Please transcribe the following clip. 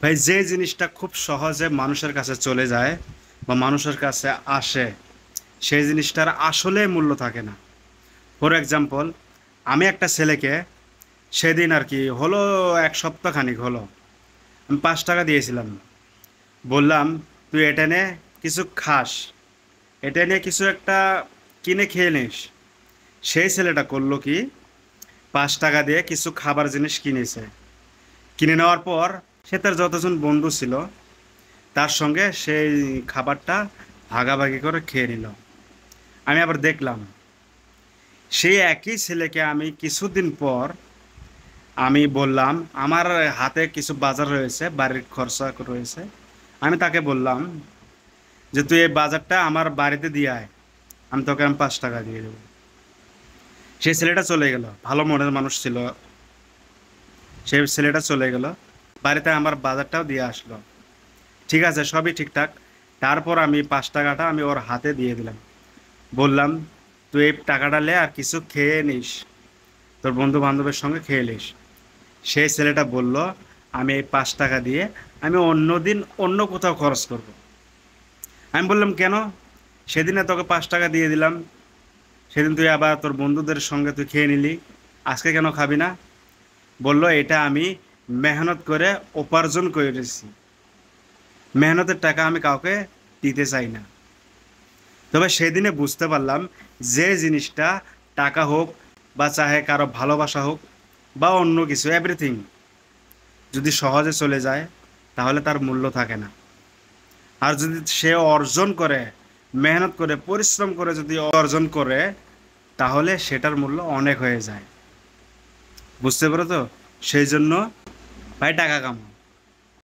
ভাই যে জিনিসটা খুব সহজে মানুষের কাছে চলে যায় বা মানুষের কাছে আসে, সেই জিনিসটার আসলে মূল্য থাকে না। ফর এক্সাম্পল, আমি একটা ছেলেকে সেদিন আর কি হলো, এক সপ্তাহ খানিক হলো, আমি 5 টাকা দিয়েছিলাম। বললাম, তুই এটা নে, কিছু খাস, এটা নিয়ে কিছু একটা কিনে খেয়ে নিস। সেই ছেলেটা করলো কি, 5 টাকা দিয়ে কিছু খাবার জিনিস কিনেছে। কিনে নেওয়ার পর সে তার যতজন বন্ধু ছিল তার সঙ্গে সেই খাবারটা ভাগাভাগি করে খেয়ে নিল। আমি আবার দেখলাম সেই একই ছেলেকে আমি কিছুদিন পর আমি বললাম, আমার হাতে কিছু বাজার রয়েছে, বাড়ির খরচা রয়েছে। আমি তাকে বললাম যে তুই এই বাজারটা আমার বাড়িতে দিয়ে আয়, আমি 5 টাকা দিয়ে দেবো। সেই ছেলেটা চলে গেল, ভালো মনের মানুষ ছিল। সেই ছেলেটা চলে গেল, বাড়িতে আমার বাজারটাও দিয়ে আসলো। ঠিক আছে, সবই ঠিকঠাক। তারপর আমি 5 টাকাটা আমি ওর হাতে দিয়ে দিলাম। বললাম, তুই এই টাকাটা লে আর কিছু খেয়ে নিস, তোর বন্ধু বান্ধবের সঙ্গে খেয়ে নিস। সেই ছেলেটা বলল, আমি এই 5 টাকা দিয়ে আমি অন্য দিন অন্য কোথাও খরচ করব। আমি বললাম, কেন? সেদিনে তোকে 5 টাকা দিয়ে দিলাম, সেদিন তুই আবার তোর বন্ধুদের সঙ্গে তুই খেয়ে নিলি, আজকে কেন খাবি না? বলল, এটা আমি মেহনত করে উপার্জন করেছি, মেহনতের টাকা আমি কাউকে দিতে চাই না। তবে সেদিনে বুঝতে পারলাম, যে জিনিসটা টাকা হোক বা চাহে কারো ভালোবাসা হোক বা অন্য কিছু, এভরিথিং যদি সহজে চলে যায় তাহলে তার মূল্য থাকে না। আর যদি সে অর্জন করে, মেহনত করে, পরিশ্রম করে যদি অর্জন করে, তাহলে সেটার মূল্য অনেক হয়ে যায়। বুঝতে পারো তো? সেই জন্য ভাই টাকা কামাও।